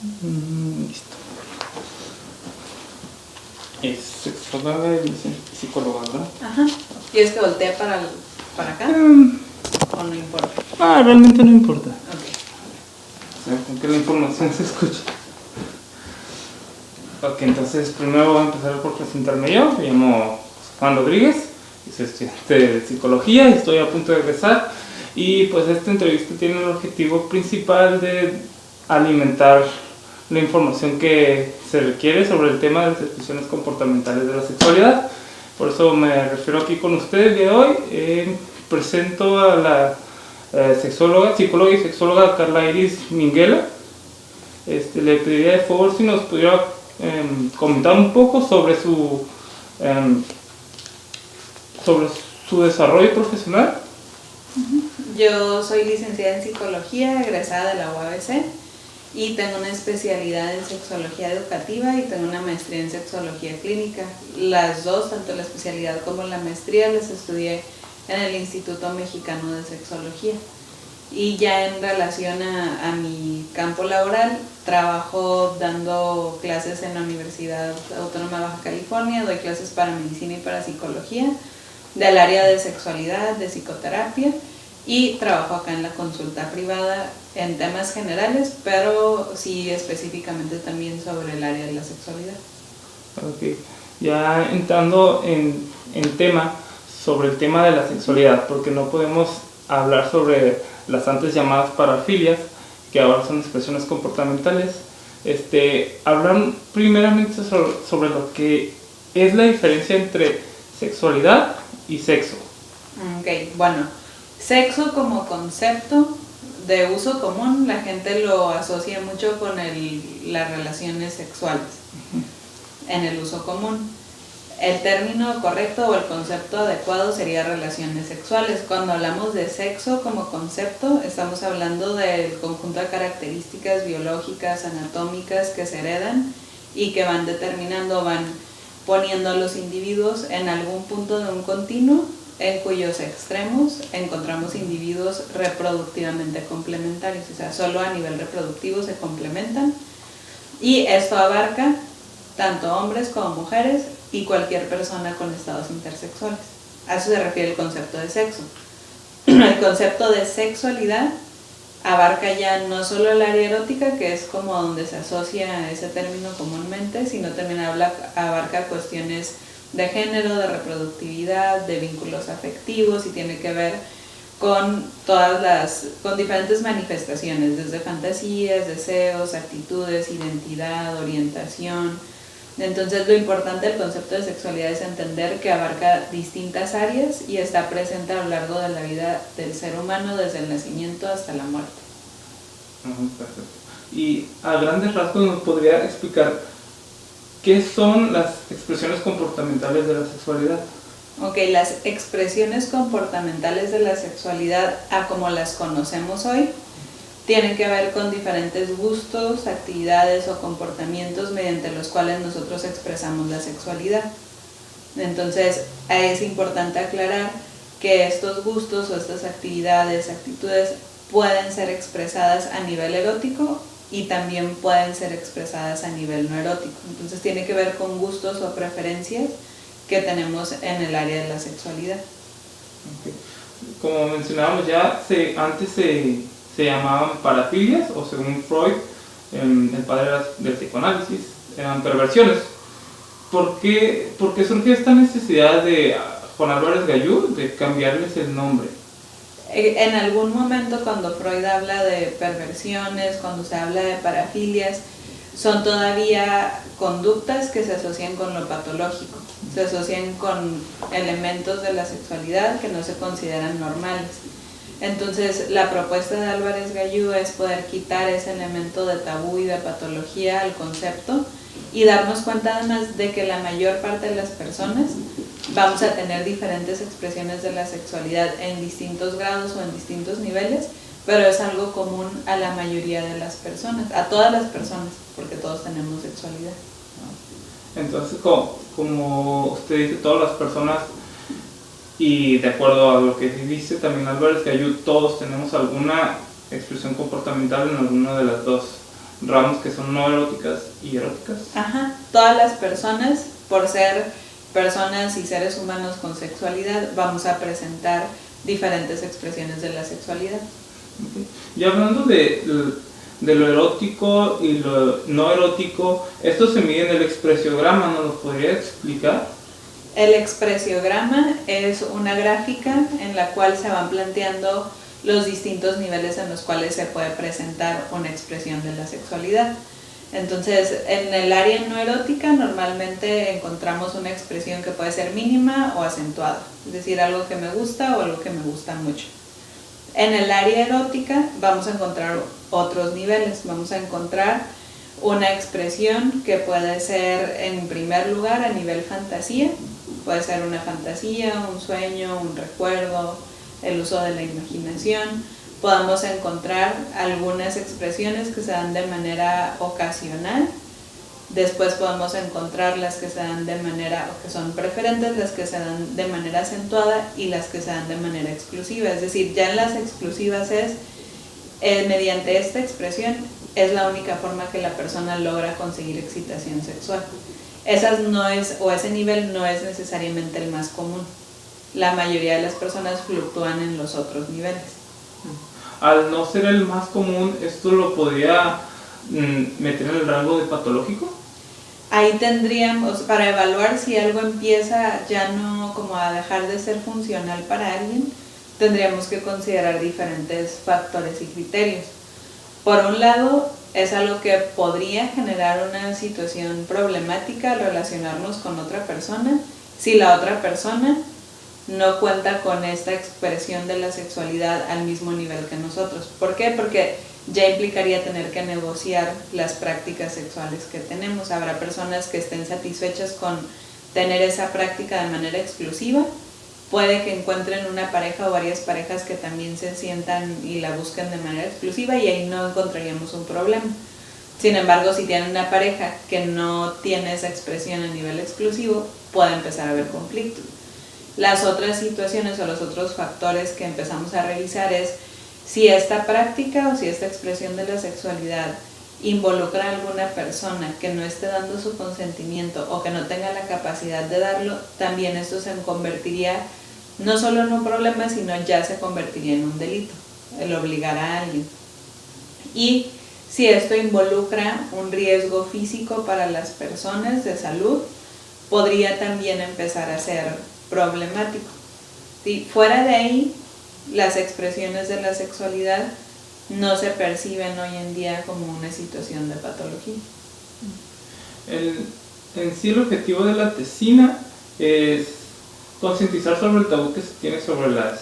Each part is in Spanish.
Listo. Es sexóloga y psicóloga, ¿verdad? Ajá. ¿Quieres que voltee para acá? ¿O no importa? Realmente no importa. Ok. O sea, con que la información se escuche. Ok, entonces primero voy a empezar por presentarme yo. Me llamo Juan Rodríguez, soy estudiante de psicología y estoy a punto de egresar. Y pues esta entrevista tiene el objetivo principal de alimentar la información que se requiere sobre el tema de las expresiones comportamentales de la sexualidad. Por eso me refiero aquí con ustedes de hoy. Presento a la psicóloga y sexóloga Carla Iris Minguela. Le pediría de favor si nos pudiera comentar un poco sobre su desarrollo profesional. Yo soy licenciada en psicología, egresada de la UABC, y tengo una especialidad en sexología educativa y tengo una maestría en sexología clínica. Las dos, tanto la especialidad como la maestría, las estudié en el Instituto Mexicano de Sexología. Y ya en relación a mi campo laboral, trabajo dando clases en la Universidad Autónoma de Baja California, doy clases para medicina y para psicología, del área de sexualidad, de psicoterapia, y trabajo acá en la consulta privada en temas generales, pero sí específicamente también sobre el área de la sexualidad. Ok, ya entrando en tema sobre el tema de la sexualidad, porque no podemos hablar sobre las antes llamadas parafilias, que ahora son expresiones comportamentales. Hablar primeramente sobre lo que es la diferencia entre sexualidad y sexo. Ok, bueno, sexo como concepto de uso común, la gente lo asocia mucho con las relaciones sexuales en el uso común. El término correcto o el concepto adecuado sería relaciones sexuales. Cuando hablamos de sexo como concepto, estamos hablando del conjunto de características biológicas, anatómicas que se heredan y que van determinando, van poniendo a los individuos en algún punto de un continuo en cuyos extremos encontramos individuos reproductivamente complementarios, o sea, solo a nivel reproductivo se complementan, y esto abarca tanto hombres como mujeres y cualquier persona con estados intersexuales. A eso se refiere el concepto de sexo. El concepto de sexualidad abarca ya no solo el área erótica, que es como donde se asocia ese término comúnmente, sino también abarca cuestiones de género, de reproductividad, de vínculos afectivos, y tiene que ver con con diferentes manifestaciones, desde fantasías, deseos, actitudes, identidad, orientación. Entonces lo importante del concepto de sexualidad es entender que abarca distintas áreas y está presente a lo largo de la vida del ser humano, desde el nacimiento hasta la muerte. Perfecto. Y a grandes rasgos nos podría explicar qué son las expresiones comportamentales de la sexualidad. Ok, las expresiones comportamentales de la sexualidad, a como las conocemos hoy, tienen que ver con diferentes gustos, actividades o comportamientos mediante los cuales nosotros expresamos la sexualidad. Entonces, es importante aclarar que estos gustos o estas actividades, actitudes, pueden ser expresadas a nivel erótico y también pueden ser expresadas a nivel no erótico. Entonces, tiene que ver con gustos o preferencias que tenemos en el área de la sexualidad. Okay. Como mencionábamos ya, antes se llamaban parafilias, o según Freud, el padre del psicoanálisis, eran perversiones. ¿Por qué surgió esta necesidad de Juan Álvarez Gallú de cambiarles el nombre? En algún momento, cuando Freud habla de perversiones, cuando se habla de parafilias, son todavía conductas que se asocian con lo patológico, se asocian con elementos de la sexualidad que no se consideran normales. Entonces, la propuesta de Álvarez Gallú es poder quitar ese elemento de tabú y de patología al concepto y darnos cuenta además de que la mayor parte de las personas vamos a tener diferentes expresiones de la sexualidad en distintos grados o en distintos niveles, pero es algo común a la mayoría de las personas, a todas las personas, porque todos tenemos sexualidad. Entonces, como usted dice, todas las personas, y de acuerdo a lo que dice también Álvarez Gallú, todos tenemos alguna expresión comportamental en alguna de las dos ramos que son no eróticas y eróticas. Ajá, todas las personas, por ser personas y seres humanos con sexualidad, vamos a presentar diferentes expresiones de la sexualidad. Okay. Y hablando de lo erótico y lo no erótico, esto se mide en el expresiograma, ¿nos lo podría explicar? El expresiograma es una gráfica en la cual se van planteando los distintos niveles en los cuales se puede presentar una expresión de la sexualidad. Entonces, en el área no erótica normalmente encontramos una expresión que puede ser mínima o acentuada, es decir, algo que me gusta o algo que me gusta mucho. En el área erótica vamos a encontrar otros niveles, vamos a encontrar una expresión que puede ser en primer lugar a nivel fantasía, puede ser una fantasía, un sueño, un recuerdo, el uso de la imaginación. Podemos encontrar algunas expresiones que se dan de manera ocasional, después podemos encontrar las que se dan de manera, o que son preferentes, las que se dan de manera acentuada y las que se dan de manera exclusiva. Es decir, ya en las exclusivas es, mediante esta expresión, es la única forma que la persona logra conseguir excitación sexual. Esas no es, o ese nivel no es necesariamente el más común. La mayoría de las personas fluctúan en los otros niveles. Al no ser el más común, ¿esto lo podría meter en el rango de patológico? Ahí tendríamos, para evaluar si algo empieza ya no como a dejar de ser funcional para alguien, tendríamos que considerar diferentes factores y criterios. Por un lado, es algo que podría generar una situación problemática al relacionarnos con otra persona si la otra persona no cuenta con esta expresión de la sexualidad al mismo nivel que nosotros. ¿Por qué? Porque ya implicaría tener que negociar las prácticas sexuales que tenemos. Habrá personas que estén satisfechas con tener esa práctica de manera exclusiva. Puede que encuentren una pareja o varias parejas que también se sientan y la busquen de manera exclusiva y ahí no encontraríamos un problema. Sin embargo, si tienen una pareja que no tiene esa expresión a nivel exclusivo, puede empezar a haber conflictos. Las otras situaciones o los otros factores que empezamos a revisar es si esta práctica o si esta expresión de la sexualidad involucra a alguna persona que no esté dando su consentimiento o que no tenga la capacidad de darlo, también esto se convertiría no solo en un problema, sino ya se convertiría en un delito, el obligar a alguien. Y si esto involucra un riesgo físico para las personas de salud, podría también empezar a ser problemático. Y fuera de ahí, las expresiones de la sexualidad no se perciben hoy en día como una situación de patología. En sí, el objetivo de la tesina es concientizar sobre el tabú que se tiene sobre las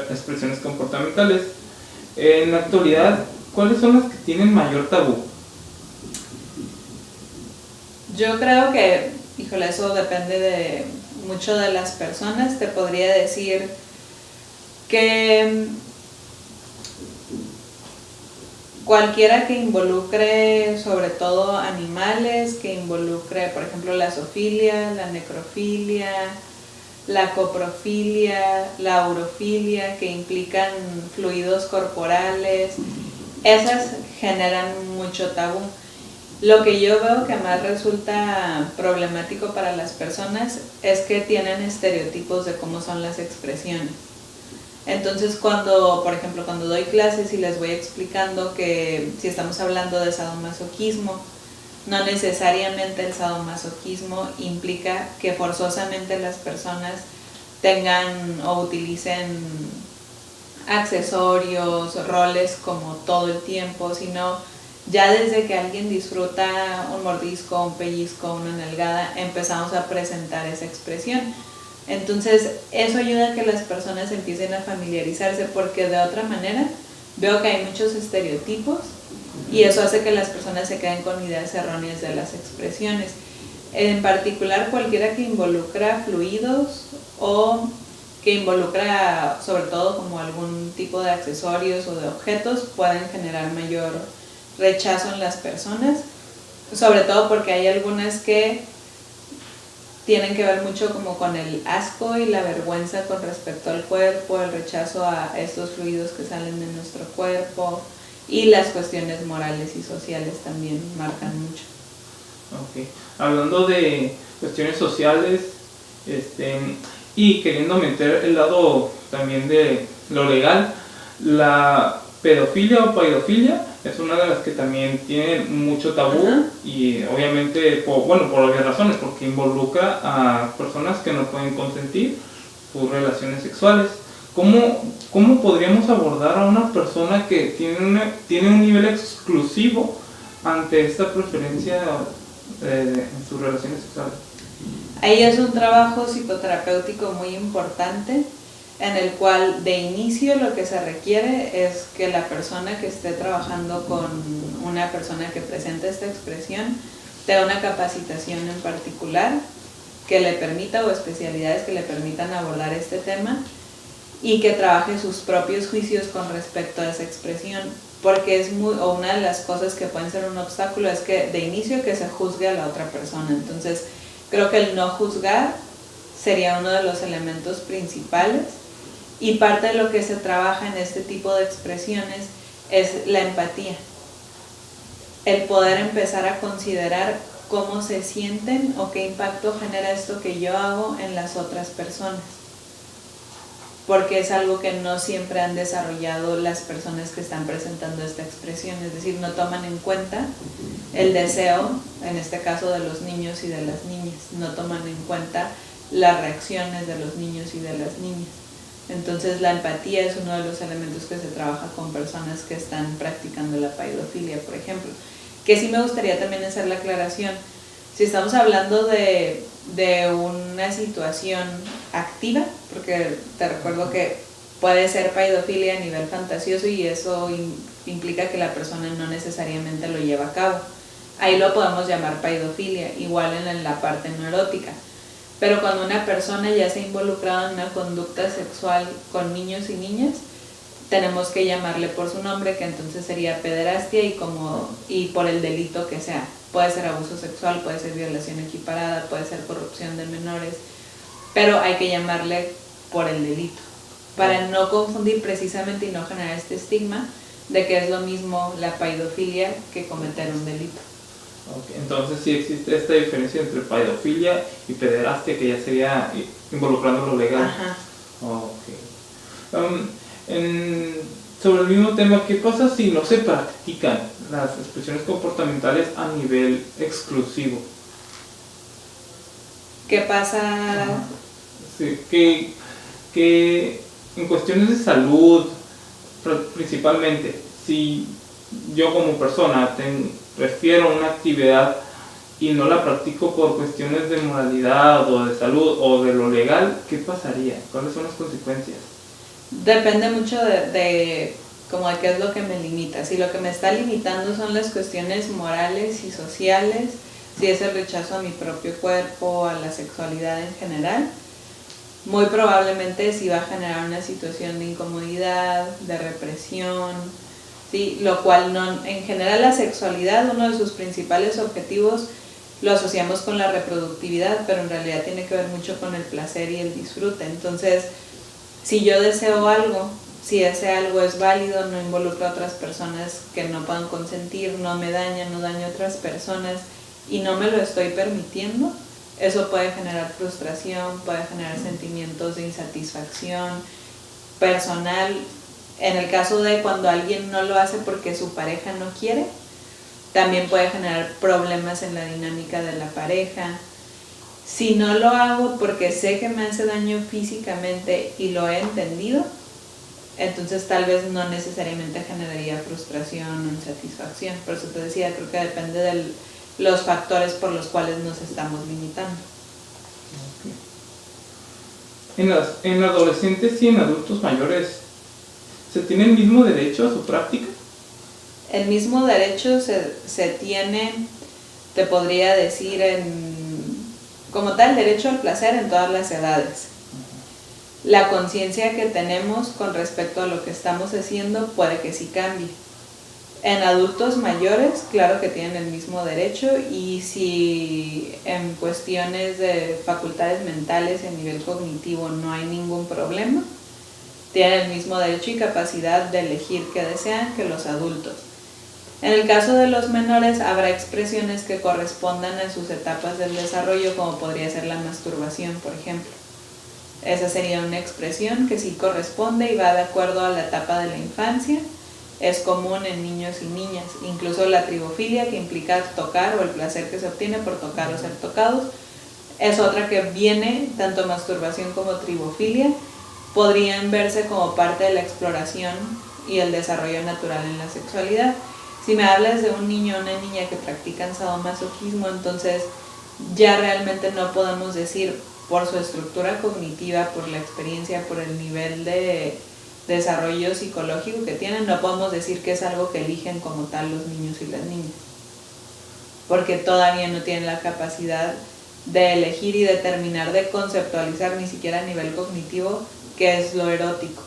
expresiones comportamentales. En la actualidad, ¿cuáles son las que tienen mayor tabú? Yo creo que, híjole, eso depende de mucho de las personas. Te podría decir que cualquiera que involucre sobre todo animales, que involucre por ejemplo la zoofilia, la necrofilia, la coprofilia, la urofilia, que implican fluidos corporales, esas generan mucho tabú. Lo que yo veo que más resulta problemático para las personas es que tienen estereotipos de cómo son las expresiones. Entonces por ejemplo, cuando doy clases y les voy explicando que si estamos hablando de sadomasoquismo, no necesariamente el sadomasoquismo implica que forzosamente las personas tengan o utilicen accesorios, roles como todo el tiempo, sino ya desde que alguien disfruta un mordisco, un pellizco, una nalgada, empezamos a presentar esa expresión. Entonces, eso ayuda a que las personas empiecen a familiarizarse, porque de otra manera veo que hay muchos estereotipos y eso hace que las personas se queden con ideas erróneas de las expresiones. En particular, cualquiera que involucra fluidos o que involucra sobre todo como algún tipo de accesorios o de objetos pueden generar mayor rechazo en las personas, sobre todo porque hay algunas que tienen que ver mucho como con el asco y la vergüenza con respecto al cuerpo, el rechazo a estos fluidos que salen de nuestro cuerpo, y las cuestiones morales y sociales también marcan mucho. Ok. Hablando de cuestiones sociales, y queriendo meter el lado también de lo legal, la pedofilia o paidofilia es una de las que también tiene mucho tabú. Ajá. Y obviamente, por obvias razones, porque involucra a personas que no pueden consentir sus relaciones sexuales. ¿Cómo podríamos abordar a una persona que tiene un nivel exclusivo ante esta preferencia en sus relaciones sexuales? Ahí es un trabajo psicoterapéutico muy importante, en el cual de inicio lo que se requiere es que la persona que esté trabajando con una persona que presente esta expresión tenga una capacitación en particular que le permita, o especialidades que le permitan abordar este tema, y que trabaje sus propios juicios con respecto a esa expresión, porque una de las cosas que pueden ser un obstáculo es que de inicio que se juzgue a la otra persona. Entonces creo que el no juzgar sería uno de los elementos principales, y parte de lo que se trabaja en este tipo de expresiones es la empatía, el poder empezar a considerar cómo se sienten o qué impacto genera esto que yo hago en las otras personas, porque es algo que no siempre han desarrollado las personas que están presentando esta expresión, es decir, no toman en cuenta el deseo, en este caso de los niños y de las niñas, no toman en cuenta las reacciones de los niños y de las niñas. Entonces la empatía es uno de los elementos que se trabaja con personas que están practicando la paidofilia, por ejemplo. Que sí me gustaría también hacer la aclaración, si estamos hablando de una situación activa, porque te recuerdo que puede ser paidofilia a nivel fantasioso y eso implica que la persona no necesariamente lo lleva a cabo. Ahí lo podemos llamar paidofilia, igual en la parte no erótica. Pero cuando una persona ya se ha involucrado en una conducta sexual con niños y niñas, tenemos que llamarle por su nombre, que entonces sería pederastia, y por el delito que sea. Puede ser abuso sexual, puede ser violación equiparada, puede ser corrupción de menores, pero hay que llamarle por el delito, para no confundir precisamente y no generar este estigma de que es lo mismo la paidofilia que cometer un delito. Okay. Entonces sí existe esta diferencia entre paidofilia y pederastia, que ya sería involucrando lo legal. Ajá. Okay. Sobre el mismo tema, ¿qué pasa si no se practican las expresiones comportamentales a nivel exclusivo? ¿Qué pasa? Sí, que en cuestiones de salud, principalmente, si yo como persona prefiero una actividad y no la practico por cuestiones de moralidad o de salud o de lo legal, ¿qué pasaría? ¿Cuáles son las consecuencias? Depende mucho de qué es lo que me limita. Si lo que me está limitando son las cuestiones morales y sociales, si es el rechazo a mi propio cuerpo, a la sexualidad en general, muy probablemente sí va a generar una situación de incomodidad, de represión, ¿sí? Lo cual en general la sexualidad, uno de sus principales objetivos lo asociamos con la reproductividad, pero en realidad tiene que ver mucho con el placer y el disfrute. Entonces, si yo deseo algo, si ese algo es válido, no involucra a otras personas que no puedan consentir, no me daña, no daña a otras personas y no me lo estoy permitiendo, eso puede generar frustración, puede generar sentimientos de insatisfacción personal. En el caso de cuando alguien no lo hace porque su pareja no quiere, también puede generar problemas en la dinámica de la pareja. Si no lo hago porque sé que me hace daño físicamente y lo he entendido, entonces tal vez no necesariamente generaría frustración o insatisfacción. Por eso te decía, creo que depende de los factores por los cuales nos estamos limitando. Okay. En adolescentes y en adultos mayores, ¿se tiene el mismo derecho a su práctica? El mismo derecho se tiene, te podría decir, como tal, derecho al placer en todas las edades. La conciencia que tenemos con respecto a lo que estamos haciendo puede que sí cambie. En adultos mayores, claro que tienen el mismo derecho, y si en cuestiones de facultades mentales y a nivel cognitivo no hay ningún problema, tienen el mismo derecho y capacidad de elegir qué desean que los adultos. En el caso de los menores habrá expresiones que correspondan a sus etapas del desarrollo, como podría ser la masturbación, por ejemplo. Esa sería una expresión que sí corresponde y va de acuerdo a la etapa de la infancia. Es común en niños y niñas, incluso la tribofilia, que implica tocar o el placer que se obtiene por tocar o ser tocados. Es otra que viene, tanto masturbación como tribofilia, podrían verse como parte de la exploración y el desarrollo natural en la sexualidad. Si me hablas de un niño o una niña que practican sadomasoquismo, entonces ya realmente no podemos decir por su estructura cognitiva, por la experiencia, por el nivel de desarrollo psicológico que tienen, no podemos decir que es algo que eligen como tal los niños y las niñas, porque todavía no tienen la capacidad de elegir y determinar, de conceptualizar ni siquiera a nivel cognitivo qué es lo erótico.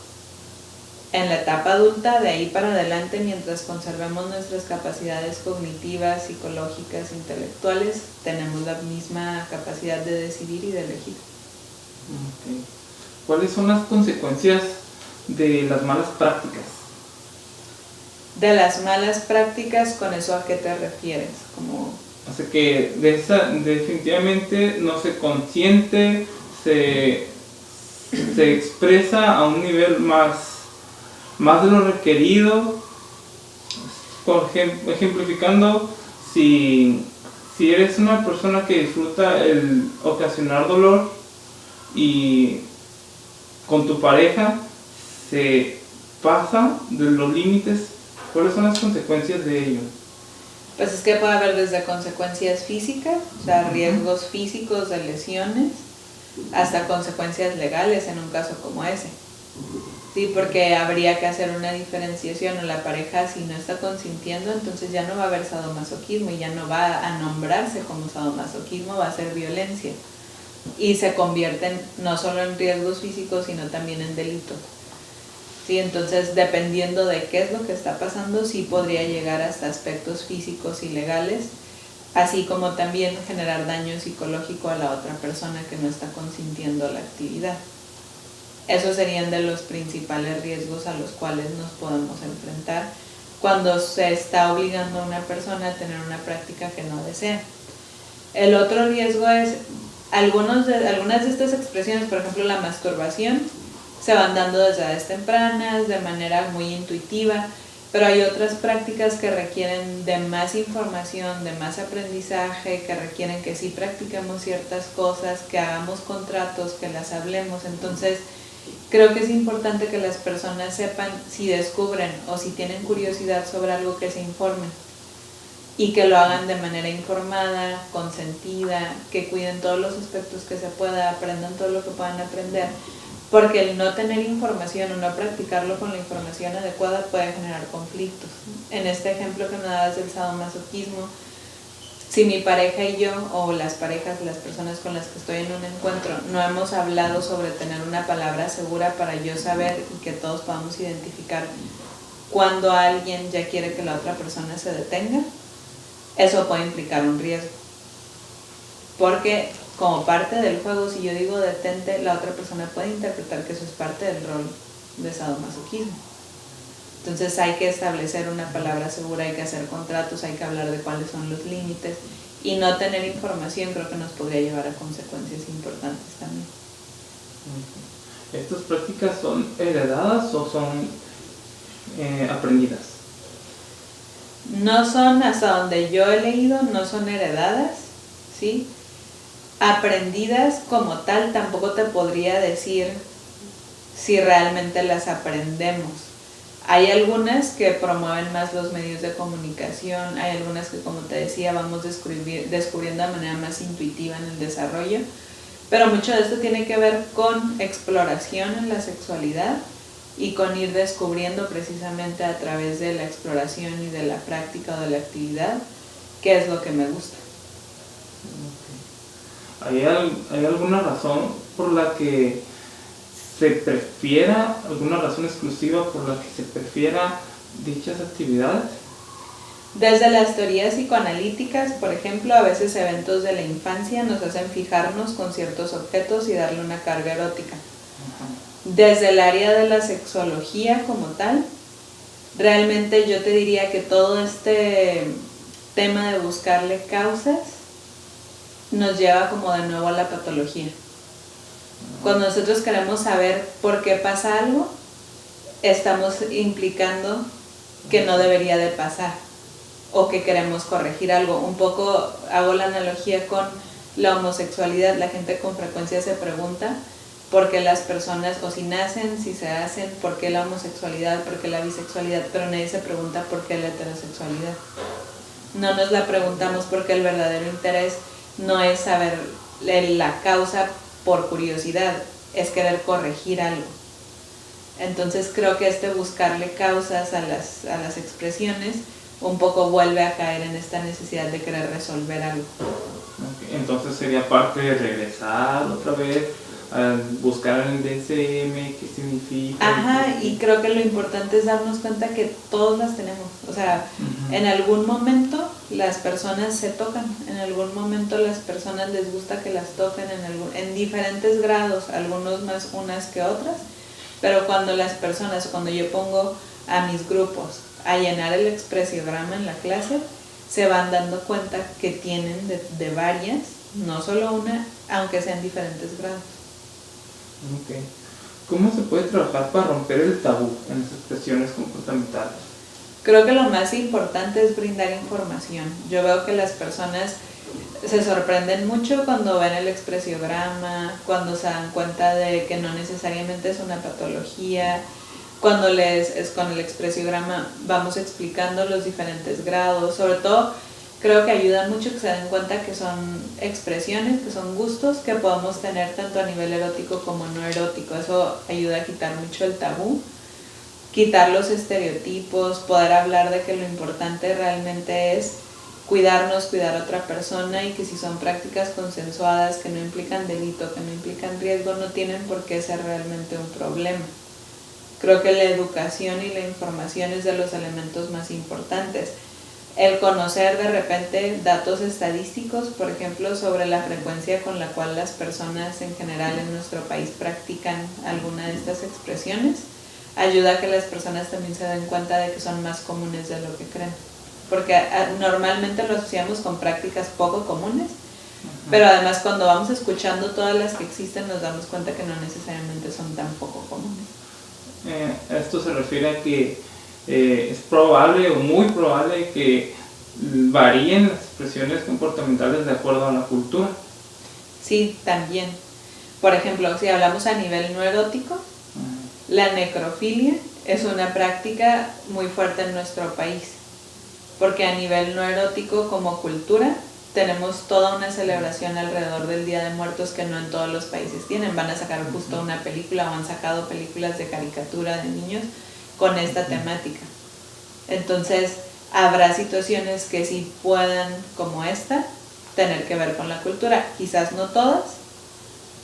En la etapa adulta, de ahí para adelante, mientras conservemos nuestras capacidades cognitivas, psicológicas, intelectuales, tenemos la misma capacidad de decidir y de elegir. Okay. ¿Cuáles son las consecuencias de las malas prácticas? De las malas prácticas, ¿con eso a qué te refieres? Como... Así que definitivamente no se consiente, se expresa a un nivel más de lo requerido. Por ejemplificando, si eres una persona que disfruta el ocasionar dolor y con tu pareja se pasa de los límites, ¿cuáles son las consecuencias de ello? Pues es que puede haber desde consecuencias físicas, o sea, riesgos físicos de lesiones, hasta consecuencias legales en un caso como ese. Sí, porque habría que hacer una diferenciación, o la pareja, si no está consintiendo, entonces ya no va a haber sadomasoquismo y ya no va a nombrarse como sadomasoquismo, va a ser violencia. Y se convierten no solo en riesgos físicos, sino también en delitos. Sí, entonces, dependiendo de qué es lo que está pasando, sí podría llegar hasta aspectos físicos y legales, así como también generar daño psicológico a la otra persona que no está consintiendo la actividad. Esos serían de los principales riesgos a los cuales nos podemos enfrentar cuando se está obligando a una persona a tener una práctica que no desea. El otro riesgo es algunas de estas expresiones, por ejemplo la masturbación, se van dando desde edades tempranas, de manera muy intuitiva, pero hay otras prácticas que requieren de más información, de más aprendizaje, que requieren que sí practiquemos ciertas cosas, que hagamos contratos, que las hablemos. Entonces, creo que es importante que las personas sepan, si descubren o si tienen curiosidad sobre algo, que se informen y que lo hagan de manera informada, consentida, que cuiden todos los aspectos que se pueda, aprendan todo lo que puedan aprender. Porque el no tener información o no practicarlo con la información adecuada puede generar conflictos. En este ejemplo que me dabas del sadomasoquismo, si mi pareja y yo, o las parejas, las personas con las que estoy en un encuentro, no hemos hablado sobre tener una palabra segura para yo saber y que todos podamos identificar cuando alguien ya quiere que la otra persona se detenga, eso puede implicar un riesgo. Porque como parte del juego, si yo digo detente, la otra persona puede interpretar que eso es parte del rol de sadomasoquismo. Entonces hay que establecer una palabra segura, hay que hacer contratos, hay que hablar de cuáles son los límites, y no tener información creo que nos podría llevar a consecuencias importantes también. ¿Estas prácticas son heredadas o son aprendidas? No son, hasta donde yo he leído, no son heredadas, ¿sí? Aprendidas como tal, tampoco te podría decir si realmente las aprendemos. Hay algunas que promueven más los medios de comunicación, hay algunas que, como te decía, vamos descubriendo de manera más intuitiva en el desarrollo, pero mucho de esto tiene que ver con exploración en la sexualidad y con ir descubriendo precisamente a través de la exploración y de la práctica o de la actividad qué es lo que me gusta. ¿Hay alguna razón por la que se prefiera, alguna razón exclusiva por la que se prefiera dichas actividades? Desde las teorías psicoanalíticas, por ejemplo, a veces eventos de la infancia nos hacen fijarnos con ciertos objetos y darle una carga erótica. Desde el área de la sexología como tal, realmente yo te diría que todo este tema de buscarle causas nos lleva como de nuevo a la patología. Cuando nosotros queremos saber por qué pasa algo, estamos implicando que no debería de pasar o que queremos corregir algo. Un poco hago la analogía con la homosexualidad. La gente con frecuencia se pregunta por qué las personas, o si nacen, si se hacen, por qué la homosexualidad, por qué la bisexualidad, pero nadie se pregunta por qué la heterosexualidad. No nos la preguntamos porque el verdadero interés no es saber la causa por curiosidad, es querer corregir algo. Entonces creo que buscarle causas a las expresiones un poco vuelve a caer en esta necesidad de querer resolver algo. Okay. Entonces sería parte de regresar otra vez a buscar en el DSM qué significa. Ajá, y creo que lo importante es darnos cuenta que todos las tenemos. O sea, en algún momento las personas se tocan, en algún momento las personas les gusta que las toquen en diferentes grados, algunos más unas que otras, pero cuando yo pongo a mis grupos a llenar el expresiograma en la clase, se van dando cuenta que tienen de varias, no solo una, aunque sean diferentes grados. Okay. ¿Cómo se puede trabajar para romper el tabú en las expresiones comportamentales? Creo que lo más importante es brindar información. Yo veo que las personas se sorprenden mucho cuando ven el expresiograma, cuando se dan cuenta de que no necesariamente es una patología, cuando con el expresiograma vamos explicando los diferentes grados. Sobre todo creo que ayuda mucho que se den cuenta que son expresiones, que son gustos que podemos tener tanto a nivel erótico como no erótico. Eso ayuda a quitar mucho el tabú, quitar los estereotipos, poder hablar de que lo importante realmente es cuidarnos, cuidar a otra persona, y que si son prácticas consensuadas, que no implican delito, que no implican riesgo, no tienen por qué ser realmente un problema. Creo que la educación y la información es de los elementos más importantes. El conocer de repente datos estadísticos, por ejemplo, sobre la frecuencia con la cual las personas en general en nuestro país practican alguna de estas expresiones, ayuda a que las personas también se den cuenta de que son más comunes de lo que creen. Porque normalmente lo asociamos con prácticas poco comunes, pero además cuando vamos escuchando todas las que existen nos damos cuenta que no necesariamente son tan poco comunes. Esto se refiere a que es probable o muy probable que varíen las expresiones comportamentales de acuerdo a la cultura. Sí, también. Por ejemplo, si hablamos a nivel no erótico, la necrofilia es una práctica muy fuerte en nuestro país, porque a nivel no erótico como cultura tenemos toda una celebración alrededor del Día de Muertos que no en todos los países tienen. Van a sacar justo una película o han sacado películas de caricatura de niños con esta temática. Entonces habrá situaciones que sí puedan, como esta, tener que ver con la cultura. Quizás no todas,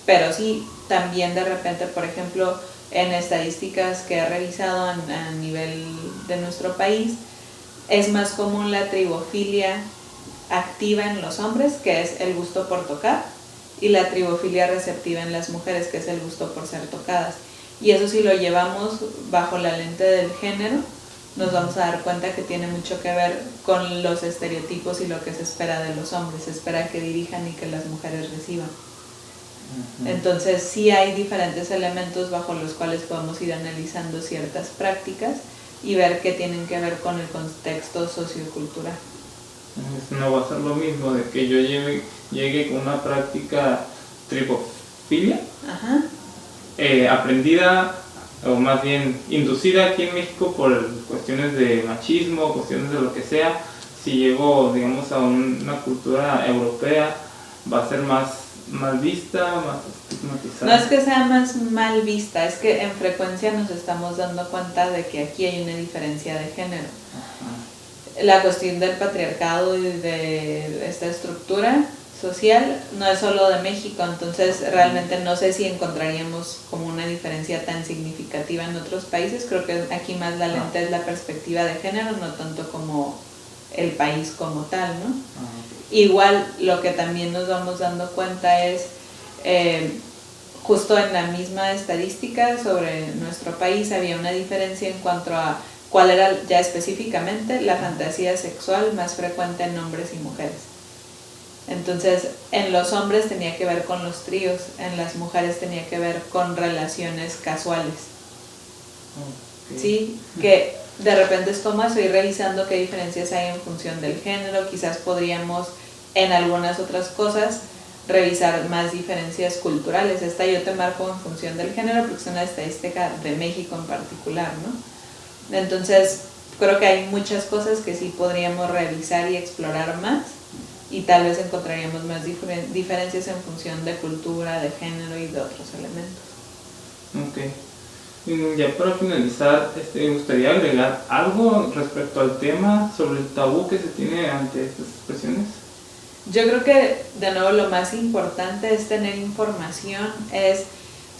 pero sí también de repente, por ejemplo, en estadísticas que he revisado a nivel de nuestro país, es más común la tribofilia activa en los hombres, que es el gusto por tocar, y la tribofilia receptiva en las mujeres, que es el gusto por ser tocadas. Y eso, si lo llevamos bajo la lente del género, nos vamos a dar cuenta que tiene mucho que ver con los estereotipos y lo que se espera de los hombres. Se espera que dirijan y que las mujeres reciban. Entonces sí hay diferentes elementos bajo los cuales podemos ir analizando ciertas prácticas y ver qué tienen que ver con el contexto sociocultural. No va a ser lo mismo de que yo llegue con una práctica tribofilia, aprendida o más bien inducida aquí en México por cuestiones de machismo, cuestiones de lo que sea. Si llego, digamos, a una cultura europea, va a ser más mal vista, más estigmatizada. No es que sea más mal vista, es que en frecuencia nos estamos dando cuenta de que aquí hay una diferencia de género. La cuestión del patriarcado y de esta estructura social no es solo de México, entonces realmente no sé si encontraríamos como una diferencia tan significativa en otros países. Creo que aquí más la lente es la perspectiva de género, no tanto como el país como tal, ¿no? Igual lo que también nos vamos dando cuenta es justo en la misma estadística sobre nuestro país había una diferencia en cuanto a cuál era ya específicamente la fantasía sexual más frecuente en hombres y mujeres. Entonces, en los hombres tenía que ver con los tríos, en las mujeres tenía que ver con relaciones casuales. Okay. Sí, que de repente es como estoy revisando qué diferencias hay en función del género, quizás podríamos en algunas otras cosas revisar más diferencias culturales. Esta yo te marco en función del género porque es una estadística de México en particular, ¿no? Entonces, creo que hay muchas cosas que sí podríamos revisar y explorar más y tal vez encontraríamos más diferencias en función de cultura, de género y de otros elementos. Ok. Y ya para finalizar, me gustaría agregar algo respecto al tema sobre el tabú que se tiene ante estas expresiones. Yo creo que, de nuevo, lo más importante es tener información, es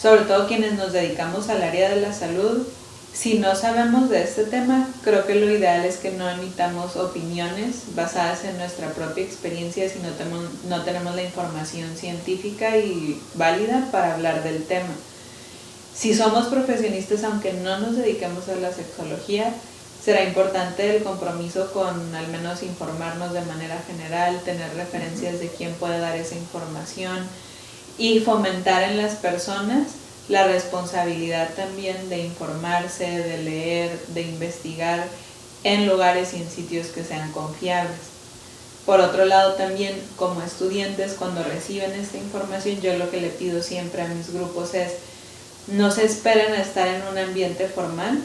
sobre todo quienes nos dedicamos al área de la salud. Si no sabemos de este tema, creo que lo ideal es que no emitamos opiniones basadas en nuestra propia experiencia si no tenemos la información científica y válida para hablar del tema. Si somos profesionistas, aunque no nos dediquemos a la sexología, será importante el compromiso con al menos informarnos de manera general, tener referencias de quién puede dar esa información y fomentar en las personas la responsabilidad también de informarse, de leer, de investigar en lugares y en sitios que sean confiables. Por otro lado, también como estudiantes, cuando reciben esta información, yo lo que le pido siempre a mis grupos es no se esperen a estar en un ambiente formal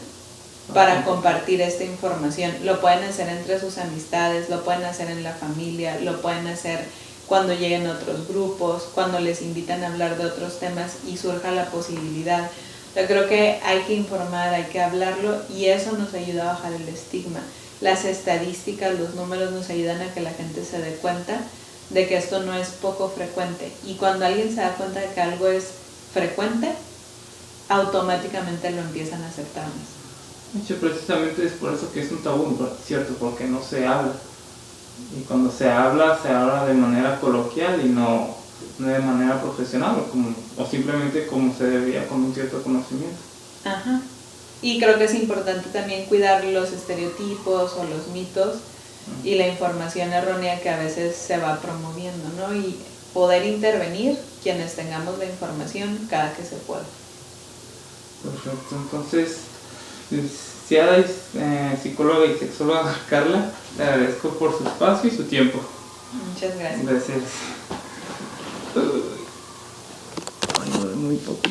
para compartir esta información. Lo pueden hacer entre sus amistades, lo pueden hacer en la familia, lo pueden hacer cuando lleguen a otros grupos, cuando les invitan a hablar de otros temas y surja la posibilidad. Yo creo que hay que informar, hay que hablarlo y eso nos ayuda a bajar el estigma. Las estadísticas, los números nos ayudan a que la gente se dé cuenta de que esto no es poco frecuente. Y cuando alguien se da cuenta de que algo es frecuente, automáticamente lo empiezan a aceptar más. De hecho, precisamente es por eso que es un tabú, ¿cierto? Porque no se habla. Y cuando se habla de manera coloquial y no de manera profesional o simplemente como se debía con un cierto conocimiento. Ajá. Y creo que es importante también cuidar los estereotipos o los mitos y la información errónea que a veces se va promoviendo, ¿no? Y poder intervenir quienes tengamos la información cada que se pueda. Perfecto, entonces, licenciada psicóloga y sexóloga Carla, le agradezco por su espacio y su tiempo. Muchas gracias. Gracias. Ay, muy poco.